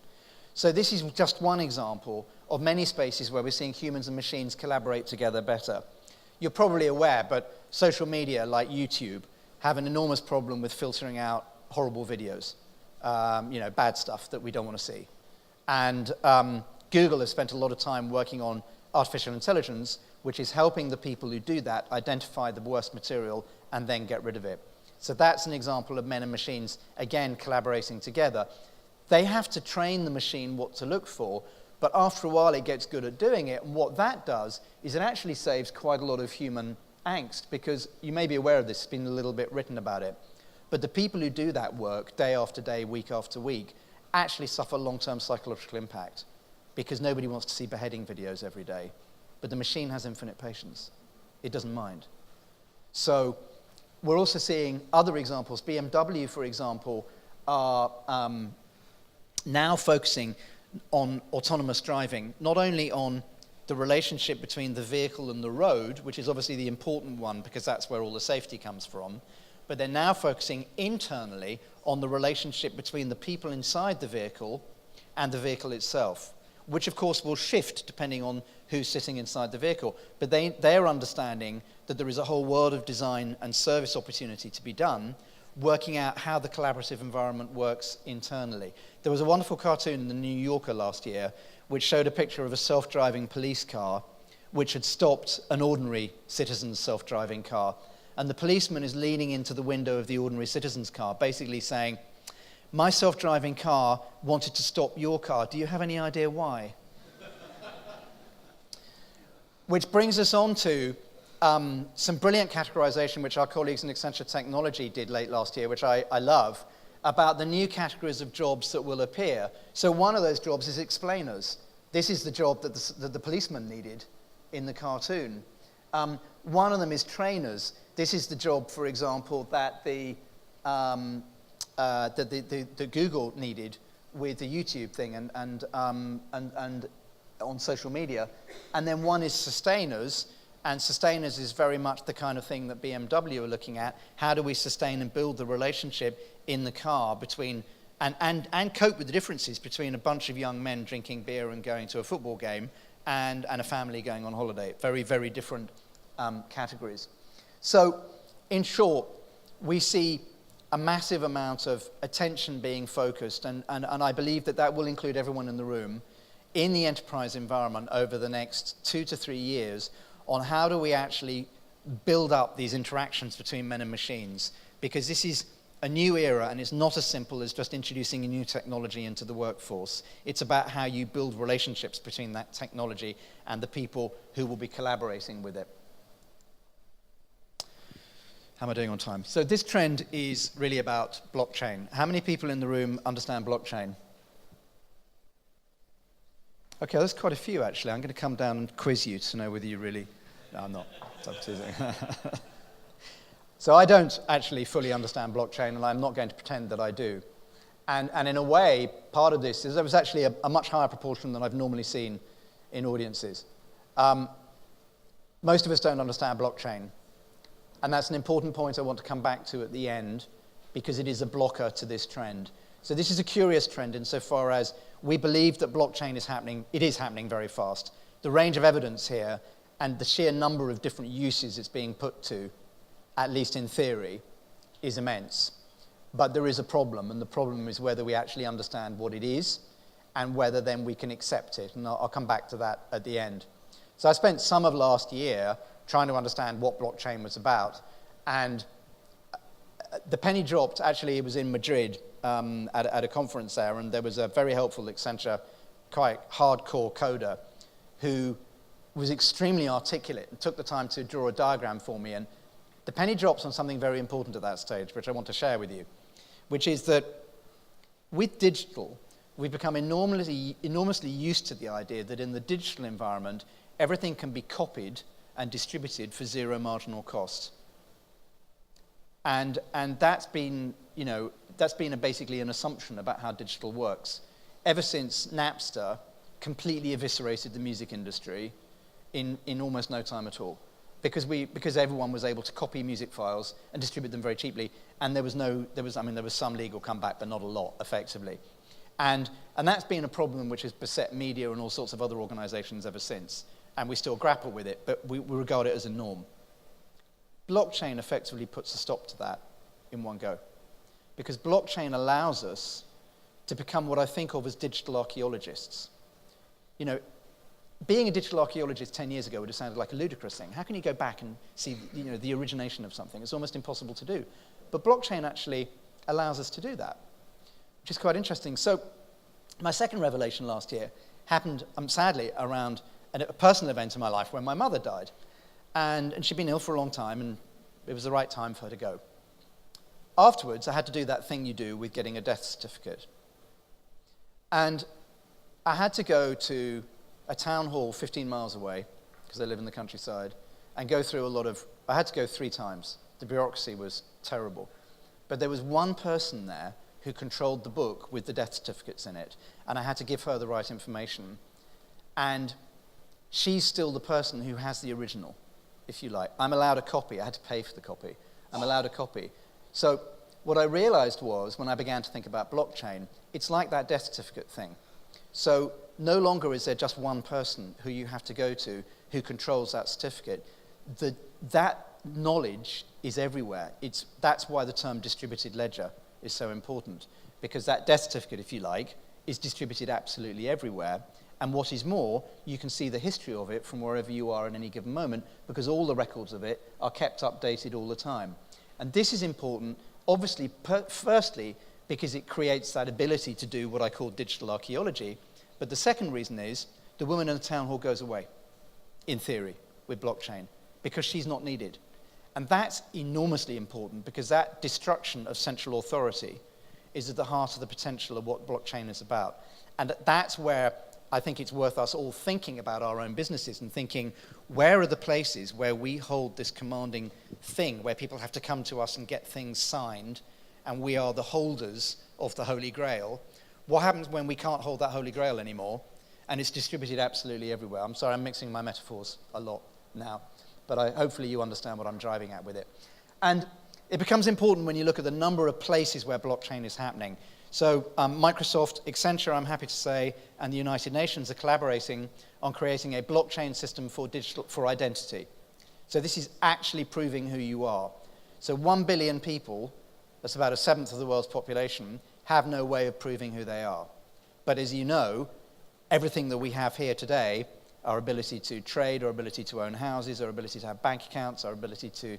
So this is just one example of many spaces where we're seeing humans and machines collaborate together better. You're probably aware, but social media like YouTube have an enormous problem with filtering out horrible videos, bad stuff that we don't want to see. And Google has spent a lot of time working on artificial intelligence, which is helping the people who do that identify the worst material and then get rid of it. So that's an example of men and machines, again, collaborating together. They have to train the machine what to look for, but after a while it gets good at doing it, and what that does is it actually saves quite a lot of human angst, because you may be aware of this, it's been a little bit written about it, but the people who do that work day after day, week after week, actually suffer long-term psychological impact, because nobody wants to see beheading videos every day. But the machine has infinite patience. It doesn't mind. So we're also seeing other examples. BMW, for example, are now focusing on autonomous driving, not only on the relationship between the vehicle and the road, which is obviously the important one because that's where all the safety comes from, but they're now focusing internally on the relationship between the people inside the vehicle and the vehicle itself, which of course will shift depending on who's sitting inside the vehicle. But they're understanding that there is a whole world of design and service opportunity to be done, working out how the collaborative environment works internally. There was a wonderful cartoon in the New Yorker last year which showed a picture of a self-driving police car which had stopped an ordinary citizen's self-driving car. And the policeman is leaning into the window of the ordinary citizen's car, basically saying, "My self-driving car wanted to stop your car. Do you have any idea why?" Which brings us on to some brilliant categorization which our colleagues in Accenture Technology did late last year, which I love, about the new categories of jobs that will appear. So one of those jobs is explainers. This is the job that the policeman needed in the cartoon. One of them is trainers. This is the job, for example, that the Google needed with the YouTube thing and on social media. And then one is sustainers, and sustainers is very much the kind of thing that BMW are looking at. How do we sustain and build the relationship in the car between, and cope with the differences between a bunch of young men drinking beer and going to a football game and a family going on holiday. Very, very different categories. So, in short, we see a massive amount of attention being focused, and I believe that will include everyone in the room, in the enterprise environment over the next 2 to 3 years on how do we actually build up these interactions between men and machines, because this is a new era and it's not as simple as just introducing a new technology into the workforce. It's about how you build relationships between that technology and the people who will be collaborating with it. How am I doing on time? So this trend is really about blockchain. How many people in the room understand blockchain? Okay, there's quite a few actually. I'm going to come down and quiz you to know whether you really... No, I'm not. I'm teasing. So I don't actually fully understand blockchain, and I'm not going to pretend that I do. And in a way, part of this is there was actually a much higher proportion than I've normally seen in audiences. Most of us don't understand blockchain. And that's an important point I want to come back to at the end, because it is a blocker to this trend. So this is a curious trend insofar as we believe that blockchain is happening. It is happening very fast. The range of evidence here and the sheer number of different uses it's being put to, at least in theory, is immense. But there is a problem, and the problem is whether we actually understand what it is and whether then we can accept it. And I'll come back to that at the end. So I spent some of last year trying to understand what blockchain was about. And the penny dropped. Actually, it was in Madrid at a conference there, and there was a very helpful Accenture, quite hardcore coder who was extremely articulate and took the time to draw a diagram for me. And the penny drops on something very important at that stage, which I want to share with you, which is that with digital, we've become enormously used to the idea that in the digital environment, everything can be copied and distributed for zero marginal cost. And that's been, basically an assumption about how digital works. Ever since Napster completely eviscerated the music industry in almost no time at all. Because everyone was able to copy music files and distribute them very cheaply, and there was some legal comeback, but not a lot, effectively. And that's been a problem which has beset media and all sorts of other organizations ever since. And we still grapple with it, but we regard it as a norm. Blockchain effectively puts a stop to that in one go. Because blockchain allows us to become what I think of as digital archaeologists. You know, being a digital archaeologist 10 years ago would have sounded like a ludicrous thing. How can you go back and see, you know, the origination of something? It's almost impossible to do. But blockchain actually allows us to do that, which is quite interesting. So my second revelation last year happened, sadly, around a personal event in my life when my mother died. And she'd been ill for a long time, and it was the right time for her to go. Afterwards, I had to do that thing you do with getting a death certificate. And I had to go to a town hall 15 miles away, because I live in the countryside, and go through I had to go 3 times. The bureaucracy was terrible. But there was one person there who controlled the book with the death certificates in it, and I had to give her the right information. And she's still the person who has the original, if you like. I'm allowed a copy. I had to pay for the copy. I'm allowed a copy. So what I realized was, when I began to think about blockchain, it's like that death certificate thing. So no longer is there just one person who you have to go to who controls that certificate. That knowledge is everywhere. That's why the term distributed ledger is so important, because that death certificate, if you like, is distributed absolutely everywhere. And what is more, you can see the history of it from wherever you are at any given moment, because all the records of it are kept updated all the time. And this is important, obviously, firstly, because it creates that ability to do what I call digital archaeology. But the second reason is the woman in the town hall goes away, in theory, with blockchain, because she's not needed. And that's enormously important, because that destruction of central authority is at the heart of the potential of what blockchain is about. And that's where I think it's worth us all thinking about our own businesses and thinking, where are the places where we hold this commanding thing, where people have to come to us and get things signed, and we are the holders of the Holy Grail? What happens when we can't hold that Holy Grail anymore, and it's distributed absolutely everywhere? I'm sorry, I'm mixing my metaphors a lot now, but hopefully you understand what I'm driving at with it. And it becomes important when you look at the number of places where blockchain is happening. So Microsoft, Accenture, I'm happy to say, and the United Nations are collaborating on creating a blockchain system for identity. So this is actually proving who you are. So 1 billion people, that's about 1/7 of the world's population, have no way of proving who they are. But as you know, everything that we have here today, our ability to trade, our ability to own houses, our ability to have bank accounts, our ability to,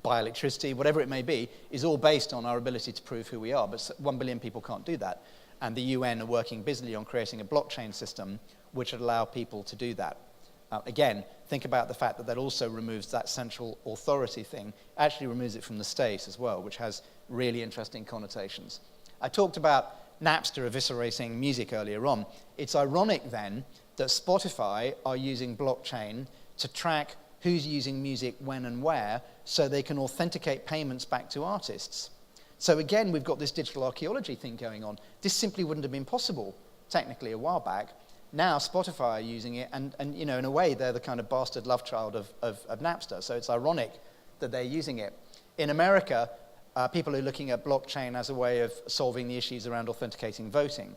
buy electricity, whatever it may be, is all based on our ability to prove who we are. But 1 billion people can't do that. And the UN are working busily on creating a blockchain system which would allow people to do that. Again, think about the fact that that also removes that central authority thing, actually removes it from the state as well, which has really interesting connotations. I talked about Napster eviscerating music earlier on. It's ironic then that Spotify are using blockchain to track who's using music when and where, so they can authenticate payments back to artists. So again, we've got this digital archaeology thing going on. This simply wouldn't have been possible, technically, a while back. Now Spotify are using it, and in a way, they're the kind of bastard love child of Napster, so it's ironic that they're using it. In America, people are looking at blockchain as a way of solving the issues around authenticating voting.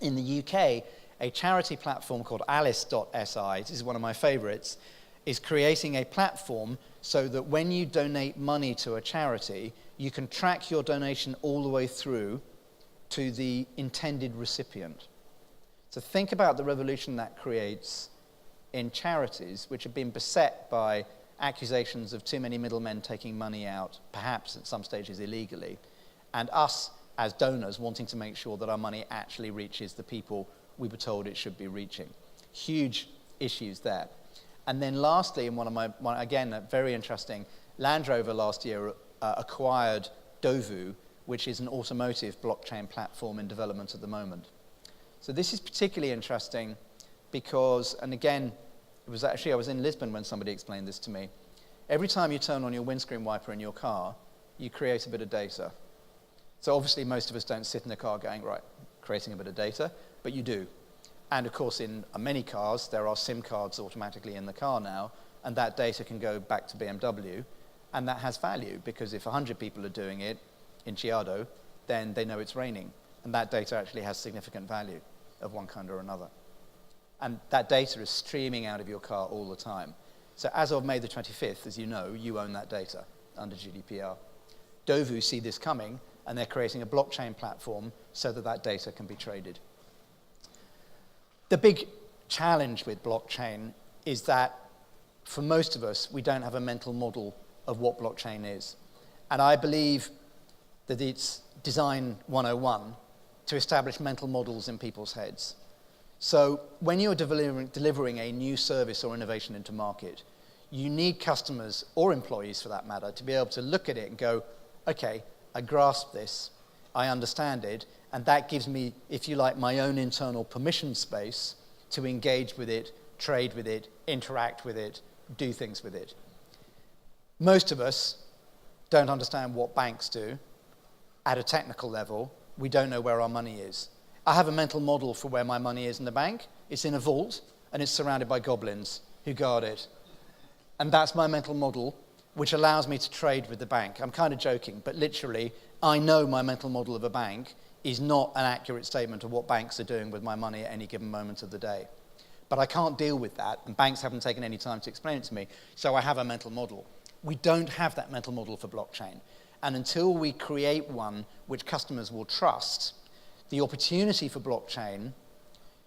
In the UK, a charity platform called alice.si, this is one of my favorites, is creating a platform so that when you donate money to a charity, you can track your donation all the way through to the intended recipient. So think about the revolution that creates in charities, which have been beset by accusations of too many middlemen taking money out, perhaps at some stages illegally, and us as donors wanting to make sure that our money actually reaches the people we were told it should be reaching. Huge issues there. And then lastly, and again, very interesting, Land Rover last year acquired Dovu, which is an automotive blockchain platform in development at the moment. So this is particularly interesting because, and again, I was in Lisbon when somebody explained this to me. Every time you turn on your windscreen wiper in your car, you create a bit of data. So obviously most of us don't sit in the car going, right, creating a bit of data, but you do. And of course, in many cars, there are SIM cards automatically in the car now, and that data can go back to BMW, and that has value, because if 100 people are doing it in Chiado, then they know it's raining. and that data actually has significant value of one kind or another. And that data is streaming out of your car all the time. So as of May the 25th, as you know, you own that data under GDPR. Dovu see this coming, and they're creating a blockchain platform so that that data can be traded. The big challenge with blockchain is that for most of us, we don't have a mental model of what blockchain is. And I believe that it's design 101 to establish mental models in people's heads. So when you're delivering a new service or innovation into market, you need customers, or employees for that matter, to be able to look at it and go, okay, I grasp this, I understand it, and that gives me, if you like, my own internal permission space to engage with it, trade with it, interact with it, do things with it. Most of us don't understand what banks do. At a technical level, we don't know where our money is. I have a mental model for where my money is in the bank. It's in a vault, and it's surrounded by goblins who guard it. And that's my mental model, which allows me to trade with the bank. I'm kind of joking, but literally, I know my mental model of a bank is not an accurate statement of what banks are doing with my money at any given moment of the day. But I can't deal with that, and banks haven't taken any time to explain it to me, so I have a mental model. We don't have that mental model for blockchain. And until we create one which customers will trust, the opportunity for blockchain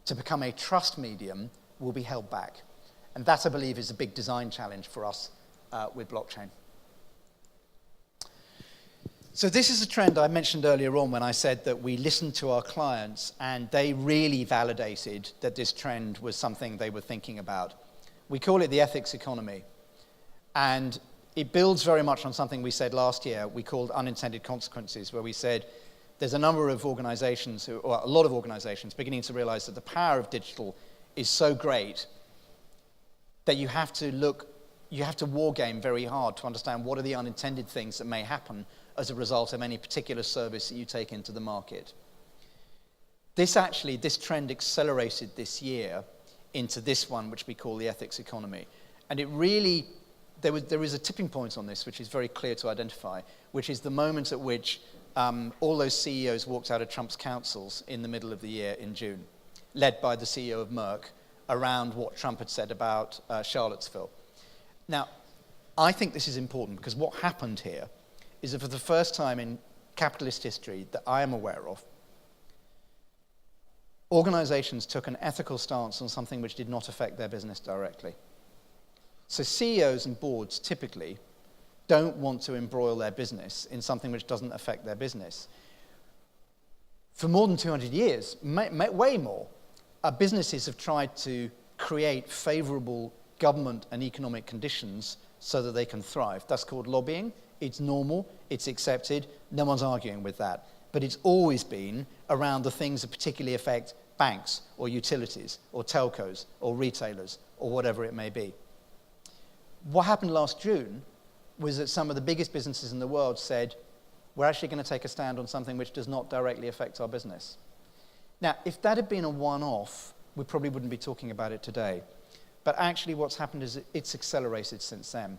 to become a trust medium will be held back. And that, I believe, is a big design challenge for us with blockchain. So this is a trend I mentioned earlier on when I said that we listened to our clients and they really validated that this trend was something they were thinking about. We call it the ethics economy. And it builds very much on something we said last year we called unintended consequences, where we said there's a number of organizations, or a lot of organizations, beginning to realize that the power of digital is so great that you have to war game very hard to understand what are the unintended things that may happen as a result of any particular service that you take into the market. This trend accelerated this year into this one, which we call the ethics economy. And it really, there is a tipping point on this, which is very clear to identify, which is the moment at which all those CEOs walked out of Trump's councils in the middle of the year in June, led by the CEO of Merck, around what Trump had said about Charlottesville. Now, I think this is important because what happened here is that for the first time in capitalist history that I am aware of, organizations took an ethical stance on something which did not affect their business directly. So CEOs and boards typically don't want to embroil their business in something which doesn't affect their business. For more than 200 years, way more, businesses have tried to create favorable government and economic conditions so that they can thrive. That's called lobbying. It's normal, it's accepted, no one's arguing with that. But it's always been around the things that particularly affect banks or utilities or telcos or retailers or whatever it may be. What happened last June was that some of the biggest businesses in the world said, we're actually going to take a stand on something which does not directly affect our business. Now, if that had been a one-off, we probably wouldn't be talking about it today. But actually what's happened is it's accelerated since then.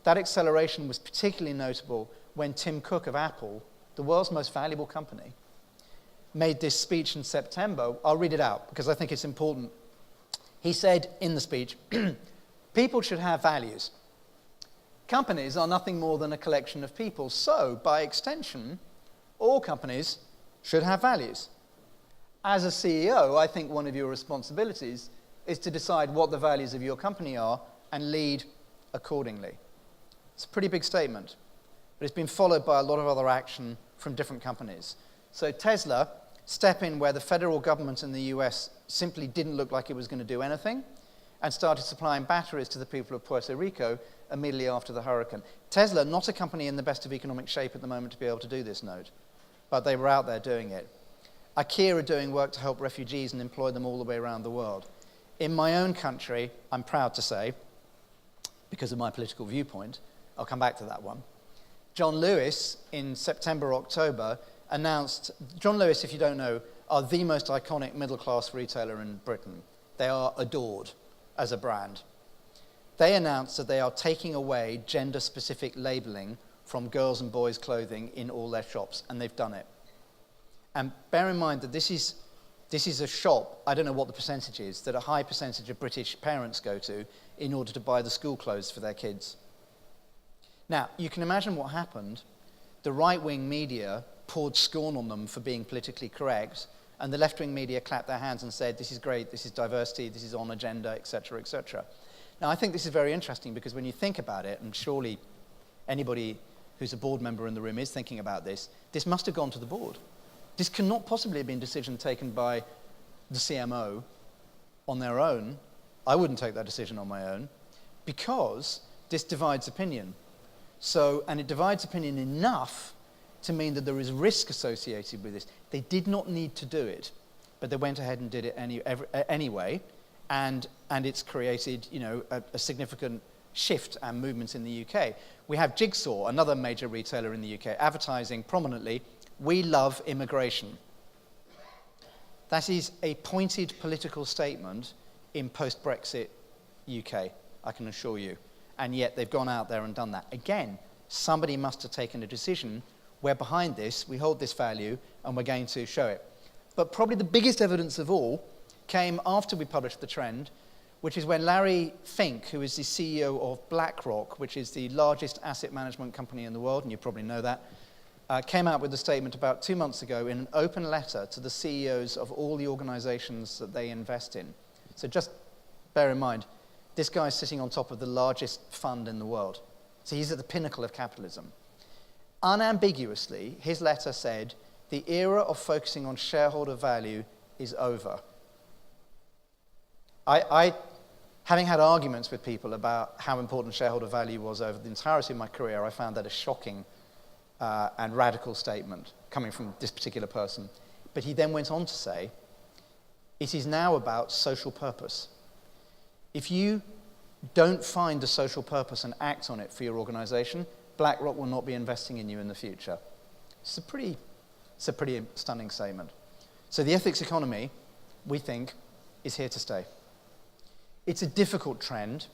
That acceleration was particularly notable when Tim Cook of Apple, the world's most valuable company, made this speech in September. I'll read it out because I think it's important. He said in the speech, people should have values. Companies are nothing more than a collection of people. So, by extension, all companies should have values. As a CEO, I think one of your responsibilities is to decide what the values of your company are and lead accordingly. It's a pretty big statement, but it's been followed by a lot of other action from different companies. So Tesla stepped in where the federal government in the US simply didn't look like it was going to do anything and started supplying batteries to the people of Puerto Rico immediately after the hurricane. Tesla, not a company in the best of economic shape at the moment to be able to do this, note, but they were out there doing it. IKEA are doing work to help refugees and employ them all the way around the world. In my own country, I'm proud to say, because of my political viewpoint, I'll come back to that one, John Lewis, in September, October, announced, John Lewis, if you don't know, are the most iconic middle-class retailer in Britain. They are adored as a brand. They announced that they are taking away gender-specific labeling from girls' and boys' clothing in all their shops, and they've done it. And bear in mind that this is a shop, I don't know what the percentage is, that a high percentage of British parents go to in order to buy the school clothes for their kids. Now, you can imagine what happened. The right-wing media poured scorn on them for being politically correct, and the left-wing media clapped their hands and said, this is great, this is diversity, this is on agenda, etc., etc. Now, I think this is very interesting because when you think about it, and surely anybody who's a board member in the room is thinking about this must have gone to the board. This cannot possibly have been a decision taken by the CMO on their own. I wouldn't take that decision on my own because this divides opinion. And it divides opinion enough to mean that there is risk associated with this. They did not need to do it, but they went ahead and did it anyway, and it's created, a significant shift and movement in the UK. We have Jigsaw, another major retailer in the UK, advertising prominently, "We love immigration." That is a pointed political statement in post-Brexit UK, I can assure you. And yet they've gone out there and done that. Again, somebody must have taken a decision. We're behind this, we hold this value, and we're going to show it. But probably the biggest evidence of all came after we published the trend, which is when Larry Fink, who is the CEO of BlackRock, which is the largest asset management company in the world, and you probably know that, came out with a statement about 2 months ago in an open letter to the CEOs of all the organizations that they invest in. So just bear in mind, this guy's sitting on top of the largest fund in the world. So he's at the pinnacle of capitalism. Unambiguously, his letter said, the era of focusing on shareholder value is over. Having had arguments with people about how important shareholder value was over the entirety of my career, I found that a shocking and radical statement coming from this particular person. But he then went on to say, it is now about social purpose. If you don't find the social purpose and act on it for your organization, BlackRock will not be investing in you in the future. It's a pretty stunning statement. So the ethics economy, we think, is here to stay. It's a difficult trend,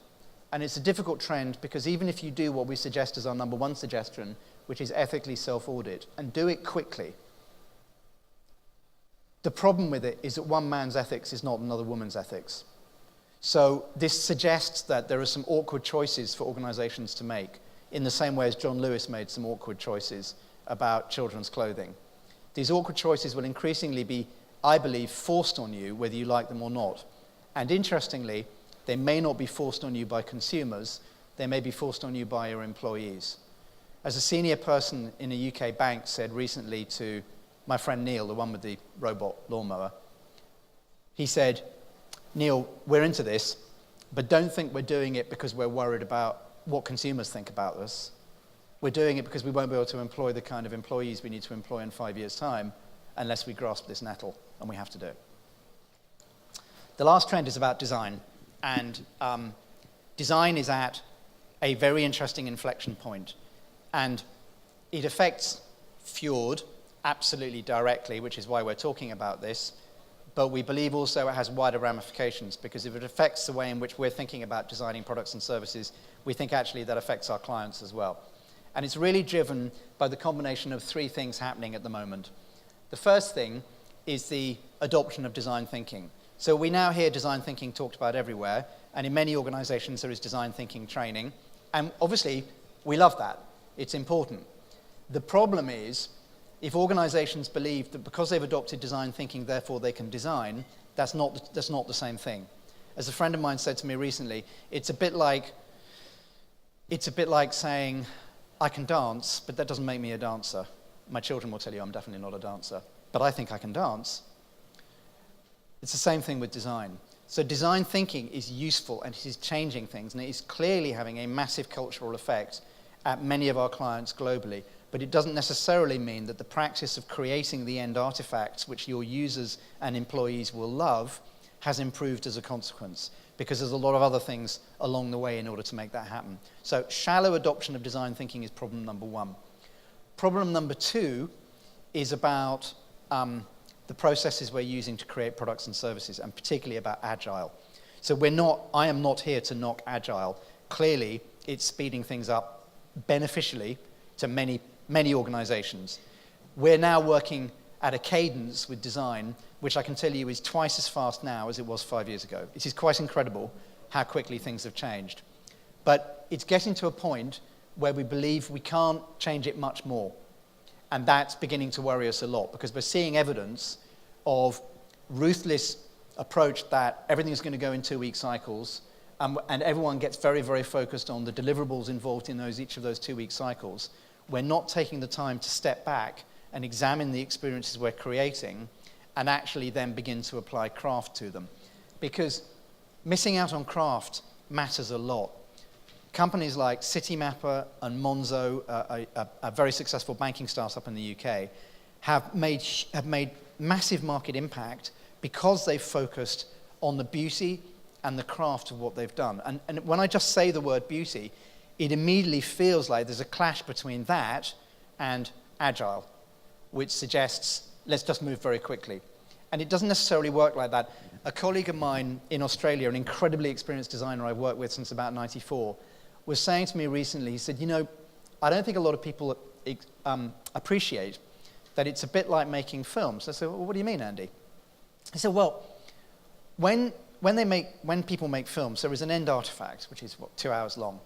and it's a difficult trend because even if you do what we suggest as our number one suggestion, which is ethically self-audit, and do it quickly, the problem with it is that one man's ethics is not another woman's ethics. So this suggests that there are some awkward choices for organizations to make, in the same way as John Lewis made some awkward choices about children's clothing. These awkward choices will increasingly be, I believe, forced on you, whether you like them or not. And interestingly, they may not be forced on you by consumers, they may be forced on you by your employees. As a senior person in a UK bank said recently to my friend Neil, the one with the robot lawnmower, he said, Neil, we're into this, but don't think we're doing it because we're worried about what consumers think about us. We're doing it because we won't be able to employ the kind of employees we need to employ in 5 years' time unless we grasp this nettle, and we have to do it. The last trend is about design, and design is at a very interesting inflection point, and it affects Fjord absolutely directly, which is why we're talking about this, but we believe also it has wider ramifications, because if it affects the way in which we're thinking about designing products and services, we think actually that affects our clients as well. And it's really driven by the combination of three things happening at the moment. The first thing is the adoption of design thinking. So we now hear design thinking talked about everywhere, and in many organizations there is design thinking training, and obviously we love that. It's important. The problem is, if organizations believe that because they've adopted design thinking, therefore they can design, that's not the same thing. As a friend of mine said to me recently, it's a bit like saying, I can dance, but that doesn't make me a dancer. My children will tell you I'm definitely not a dancer, but I think I can dance. It's the same thing with design. So design thinking is useful, and it is changing things, and it is clearly having a massive cultural effect at many of our clients globally. But it doesn't necessarily mean that the practice of creating the end artifacts which your users and employees will love has improved as a consequence, because there's a lot of other things along the way in order to make that happen. So shallow adoption of design thinking is problem number one. Problem number two is about the processes we're using to create products and services, and particularly about agile. So I am not here to knock agile. Clearly, it's speeding things up beneficially to many organizations. We're now working at a cadence with design, which I can tell you is twice as fast now as it was 5 years ago. It is quite incredible how quickly things have changed. But it's getting to a point where we believe we can't change it much more. And that's beginning to worry us a lot, because we're seeing evidence of ruthless approach that everything's going to go in 2-week cycles, and everyone gets very, very focused on the deliverables involved in each of those 2-week cycles. We're not taking the time to step back and examine the experiences we're creating and actually then begin to apply craft to them. Because missing out on craft matters a lot. Companies like Citymapper and Monzo, a very successful banking startup in the UK, have made massive market impact because they've focused on the beauty and the craft of what they've done. And when I just say the word beauty, it immediately feels like there's a clash between that and agile, which suggests let's just move very quickly. And it doesn't necessarily work like that. A colleague of mine in Australia, an incredibly experienced designer I've worked with since about '94, was saying to me recently, he said, I don't think a lot of people appreciate that it's a bit like making films. I said, well, what do you mean, Andy? He said, well, when people make films, there is an end artifact, which is, 2 hours long.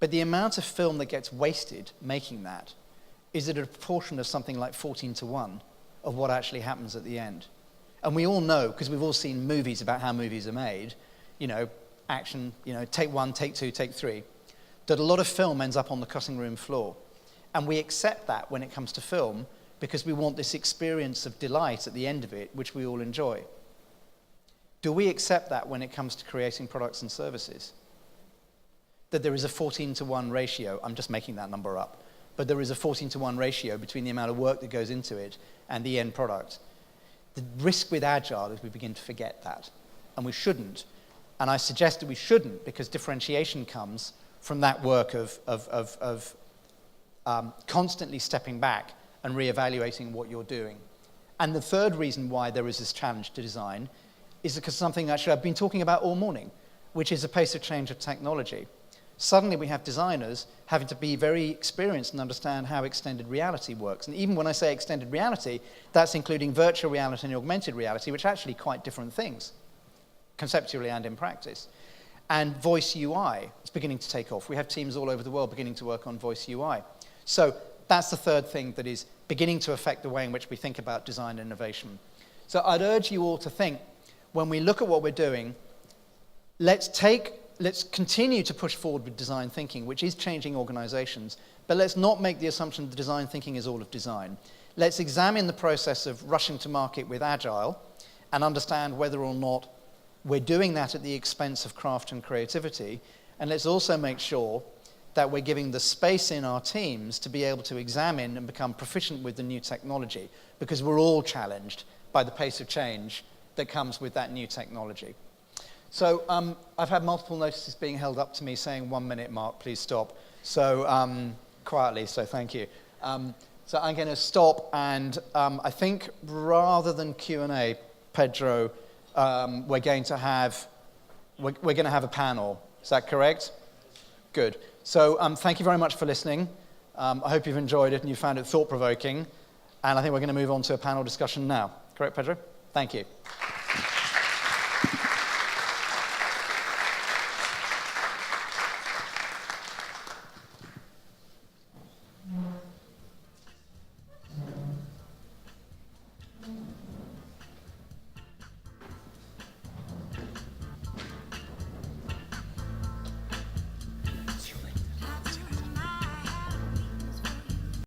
But the amount of film that gets wasted making that is at a proportion of something like 14:1 of what actually happens at the end. And we all know, because we've all seen movies about how movies are made, action, take 1, take 2, take 3, that a lot of film ends up on the cutting room floor. And we accept that when it comes to film because we want this experience of delight at the end of it, which we all enjoy. Do we accept that when it comes to creating products and services? That there is a 14:1 ratio, I'm just making that number up, but there is a 14:1 ratio between the amount of work that goes into it and the end product. The risk with Agile is we begin to forget that, and we shouldn't. And I suggest that we shouldn't, because differentiation comes from that work of constantly stepping back and reevaluating what you're doing. And the third reason why there is this challenge to design is because something actually I've been talking about all morning, which is the pace of change of technology. Suddenly we have designers having to be very experienced and understand how extended reality works. And even when I say extended reality, that's including virtual reality and augmented reality, which are actually quite different things, conceptually and in practice. And voice UI is beginning to take off. We have teams all over the world beginning to work on voice UI. So that's the third thing that is beginning to affect the way in which we think about design and innovation. So I'd urge you all to think, when we look at what we're doing, let's continue to push forward with design thinking, which is changing organizations, but let's not make the assumption that design thinking is all of design. Let's examine the process of rushing to market with Agile and understand whether or not we're doing that at the expense of craft and creativity. And let's also make sure that we're giving the space in our teams to be able to examine and become proficient with the new technology, because we're all challenged by the pace of change that comes with that new technology. So I've had multiple notices being held up to me saying 1 minute, Mark, please stop. So quietly, so thank you. So I'm going to stop, and I think rather than Q&A, Pedro, we're going to have a panel. Is that correct? Good. So thank you very much for listening. I hope you've enjoyed it and you found it thought-provoking. And I think we're going to move on to a panel discussion now. Correct, Pedro? Thank you.